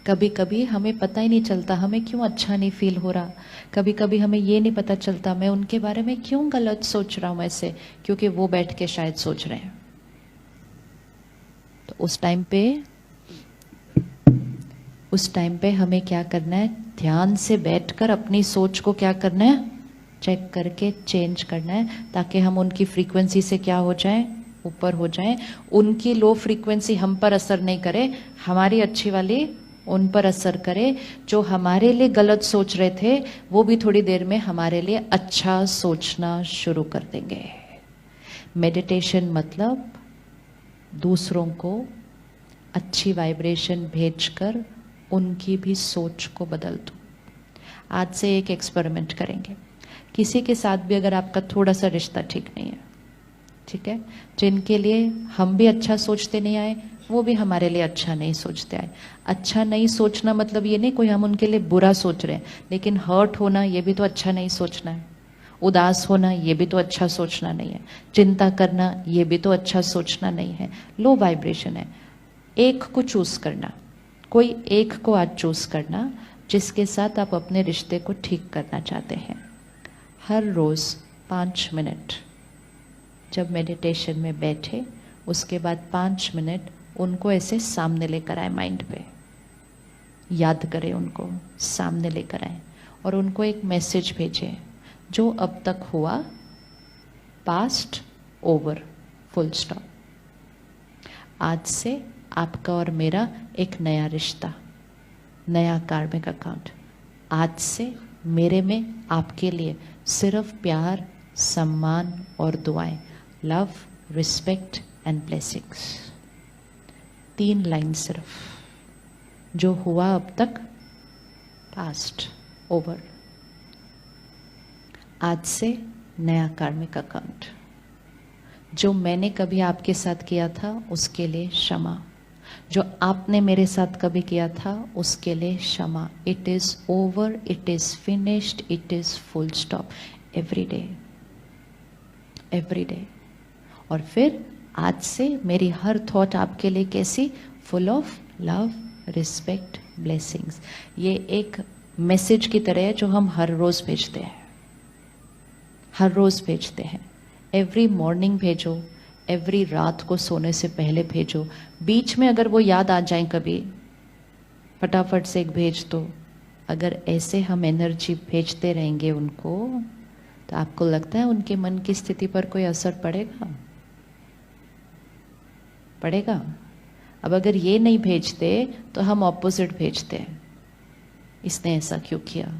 कभी कभी हमें पता ही नहीं चलता हमें क्यों अच्छा नहीं फील हो रहा, कभी कभी हमें ये नहीं पता चलता मैं उनके बारे में क्यों गलत सोच रहा हूं ऐसे, क्योंकि वो बैठ के शायद सोच रहे हैं। तो उस टाइम पे हमें क्या करना है, ध्यान से बैठकर अपनी सोच को क्या करना है, चेक करके चेंज करना है, ताकि हम उनकी फ्रीक्वेंसी से क्या हो जाएं, ऊपर हो जाएं। उनकी लो फ्रीक्वेंसी हम पर असर नहीं करे, हमारी अच्छी वाली उन पर असर करे। जो हमारे लिए गलत सोच रहे थे वो भी थोड़ी देर में हमारे लिए अच्छा सोचना शुरू कर देंगे। मेडिटेशन मतलब दूसरों को अच्छी वाइब्रेशन भेजकर उनकी भी सोच को बदल दो। आज से एक एक्सपेरिमेंट करेंगे। किसी के साथ भी अगर आपका थोड़ा सा रिश्ता ठीक नहीं है, ठीक है, जिनके लिए हम भी अच्छा सोचते नहीं आए, वो भी हमारे लिए अच्छा नहीं सोचते आए। अच्छा नहीं सोचना मतलब ये नहीं कोई हम उनके लिए बुरा सोच रहे हैं, लेकिन हर्ट होना ये भी तो अच्छा नहीं सोचना है, उदास होना ये भी तो अच्छा सोचना नहीं है, चिंता करना ये भी तो अच्छा सोचना नहीं है। लो वाइब्रेशन है। एक को चूज करना, कोई एक को आज चूज करना जिसके साथ आप अपने रिश्ते को ठीक करना चाहते हैं। हर रोज 5 मिनट जब मेडिटेशन में बैठे, उसके बाद 5 मिनट उनको ऐसे सामने लेकर आए, माइंड पे याद करें, उनको सामने लेकर आए और उनको एक मैसेज भेजें, जो अब तक हुआ पास्ट ओवर, फुल स्टॉप। आज से आपका और मेरा एक नया रिश्ता, नया कार्मिक अकाउंट। आज से मेरे में आपके लिए सिर्फ प्यार, सम्मान और दुआएं, love, respect and blessings. 3 line सिर्फ, जो हुआ अब तक पास्ट ओवर। आज से नया कार्मिक अकाउंट। जो मैंने कभी आपके साथ किया था उसके लिए क्षमा, जो आपने मेरे साथ कभी किया था उसके लिए क्षमा। It is over, it is finished, it is full stop. Every day, every day. और फिर आज से मेरी हर थॉट आपके लिए कैसी, full of love, respect, blessings. ये एक मैसेज की तरह है जो हम हर रोज भेजते हैं, हर रोज भेजते हैं। एवरी मॉर्निंग भेजो, एवरी रात को सोने से पहले भेजो। बीच में अगर वो याद आ जाए कभी, फटाफट से एक भेज दो। अगर ऐसे हम एनर्जी भेजते रहेंगे उनको, तो आपको लगता है उनके मन की स्थिति पर कोई असर पड़ेगा? पड़ेगा? अब अगर ये नहीं भेजते तो हम ऑपोजिट भेजते हैं, इसने ऐसा क्यों किया,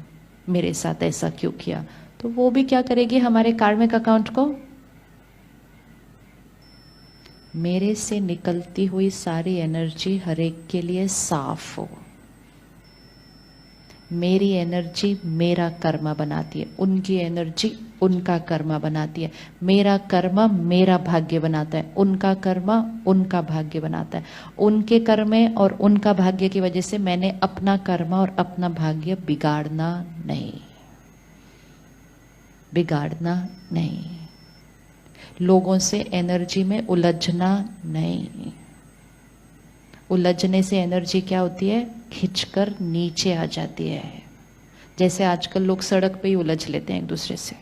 मेरे साथ ऐसा क्यों किया, तो वो भी क्या करेगी हमारे कार्मिक अकाउंट को। मेरे से निकलती हुई सारी एनर्जी हर एक के लिए साफ हो। मेरी एनर्जी मेरा कर्मा बनाती है, उनकी एनर्जी उनका कर्मा बनाती है। मेरा कर्मा मेरा भाग्य बनाता है, उनका कर्मा उनका भाग्य बनाता है। उनके कर्मे और उनका भाग्य की वजह से मैंने अपना कर्मा और अपना भाग्य बिगाड़ना नहीं, बिगाड़ना नहीं। लोगों से एनर्जी में उलझना नहीं। उलझने से एनर्जी क्या होती है, खिंचकर नीचे आ जाती है। जैसे आजकल लोग सड़क पे ही उलझ लेते हैं एक दूसरे से,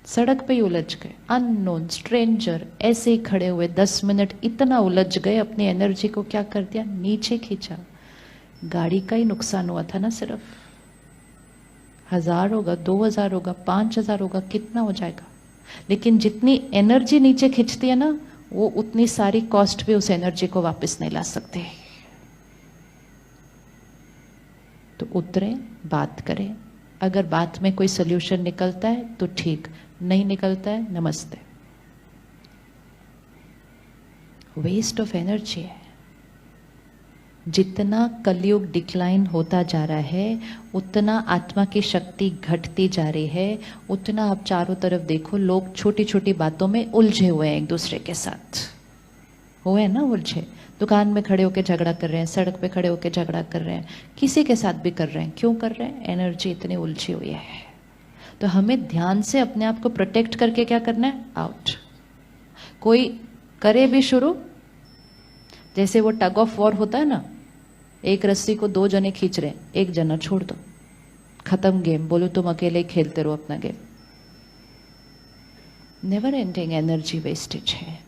सड़क पे ही उलझ गए, अननोन स्ट्रेंजर ऐसे ही खड़े हुए 10 मिनट इतना उलझ गए, अपनी एनर्जी को क्या कर दिया, नीचे खींचा। गाड़ी का ही नुकसान हुआ था ना, सिर्फ 1000 होगा, 2000 होगा, 5000 होगा, कितना हो जाएगा। लेकिन जितनी एनर्जी नीचे खींचती है ना, वो उतनी सारी कॉस्ट भी उस एनर्जी को वापस नहीं ला सकते। तो उतरे, बात करें। अगर बात में कोई सोल्यूशन निकलता है तो ठीक, नहीं निकलता है नमस्ते। वेस्ट ऑफ एनर्जी है। जितना कलयुग डिक्लाइन होता जा रहा है, उतना आत्मा की शक्ति घटती जा रही है। उतना आप चारों तरफ देखो, लोग छोटी छोटी बातों में उलझे हुए हैं, एक दूसरे के साथ हुए हैं ना, उलझे। दुकान में खड़े होकर झगड़ा कर रहे हैं, सड़क पे खड़े होकर झगड़ा कर रहे हैं, किसी के साथ भी कर रहे हैं। क्यों कर रहे हैं, एनर्जी इतनी उलझी हुई है। तो हमें ध्यान से अपने आप को प्रोटेक्ट करके क्या करना है, आउट। कोई करे भी शुरू, जैसे वो टग ऑफ वॉर होता है ना, एक रस्सी को 2 जने खींच रहे हैं, एक जना छोड़ दो, खत्म गेम। बोलो तुम अकेले खेलते रहो अपना game. Never ending energy wastage है,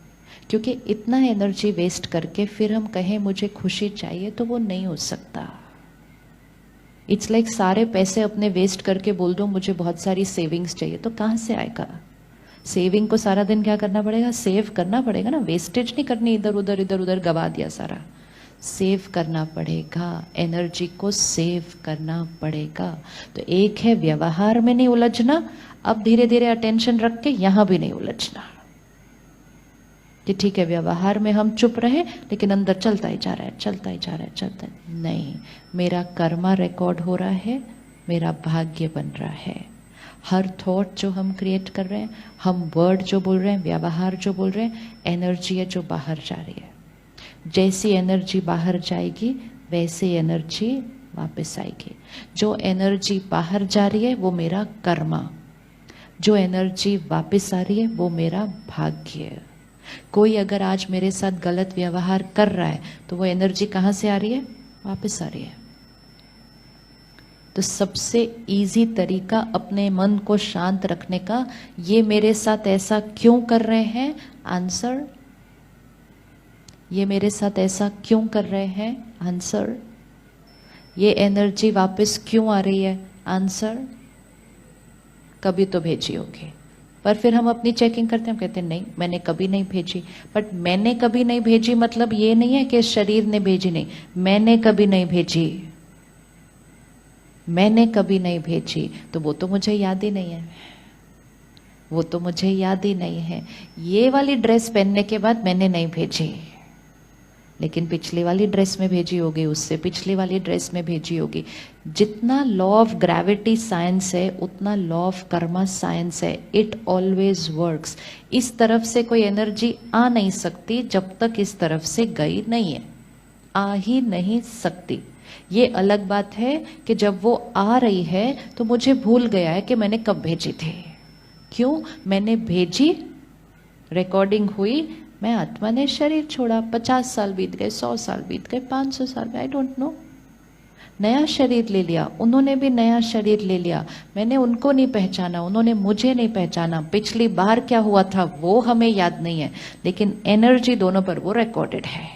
क्योंकि इतना एनर्जी वेस्ट करके फिर हम कहें मुझे खुशी चाहिए तो वो नहीं हो सकता। इट्स लाइक सारे पैसे अपने वेस्ट करके बोल दो मुझे बहुत सारी सेविंग्स चाहिए, तो कहाँ से आएगा? सेविंग को सारा दिन क्या करना पड़ेगा? सेव करना पड़ेगा ना, वेस्टेज नहीं करनी इधर उधर गवा दिया सारा। सेव करना पड़ेगा, एनर्जी को सेव करना पड़ेगा। तो एक है व्यवहार में नहीं उलझना, अब धीरे धीरे अटेंशन रख के यहां भी नहीं उलझना कि ठीक है व्यवहार में हम चुप रहे लेकिन अंदर चलता ही जा रहा है, चलता ही जा रहा है, चलता है। नहीं, मेरा कर्मा रिकॉर्ड हो रहा है, मेरा भाग्य बन रहा है। हर थॉट जो हम क्रिएट कर रहे हैं, हम वर्ड जो बोल रहे हैं, व्यवहार जो बोल रहे हैं, एनर्जी है जो बाहर जा रही है। जैसी एनर्जी बाहर जाएगी वैसी एनर्जी वापस आएगी। जो एनर्जी बाहर जा रही है वो मेरा कर्मा, जो एनर्जी वापस आ रही है वो मेरा भाग्य। कोई अगर आज मेरे साथ गलत व्यवहार कर रहा है तो वो एनर्जी कहाँ से आ रही है? वापस आ रही है। तो सबसे इजी तरीका अपने मन को शांत रखने का, ये मेरे साथ ऐसा क्यों कर रहे हैं? आंसर। ये मेरे साथ ऐसा क्यों कर रहे हैं? आंसर। ये एनर्जी वापस क्यों आ रही है? आंसर। कभी तो भेजी होगी, पर फिर हम अपनी चेकिंग करते हैं, हम कहते हैं नहीं मैंने कभी नहीं भेजी। बट मैंने कभी नहीं भेजी मतलब ये नहीं है कि शरीर ने भेजी, नहीं, मैंने कभी नहीं भेजी, मैंने कभी नहीं भेजी, तो वो तो मुझे याद ही नहीं है, वो तो मुझे याद ही नहीं है। ये वाली ड्रेस पहनने के बाद मैंने नहीं भेजी, लेकिन पिछली वाली ड्रेस में भेजी होगी, उससे पिछली वाली ड्रेस में भेजी होगी। जितना लॉ ऑफ ग्रेविटी साइंस है उतना लॉ ऑफ कर्मा साइंस है। It always works. इस तरफ से कोई एनर्जी आ नहीं सकती जब तक इस तरफ से गई नहीं है, आ ही नहीं सकती। ये अलग बात है कि जब वो आ रही है तो मुझे भूल गया है कि मैंने कब भेजी थी। क्यों? मैंने भेजी, रिकॉर्डिंग हुई, मैं आत्मा ने शरीर छोड़ा, 50 साल बीत गए, 100 साल बीत गए, 500 साल, आई डोंट नो। नया शरीर ले लिया, उन्होंने भी नया शरीर ले लिया, मैंने उनको नहीं पहचाना, उन्होंने मुझे नहीं पहचाना, पिछली बार क्या हुआ था वो हमें याद नहीं है, लेकिन एनर्जी दोनों पर वो रिकॉर्डेड है।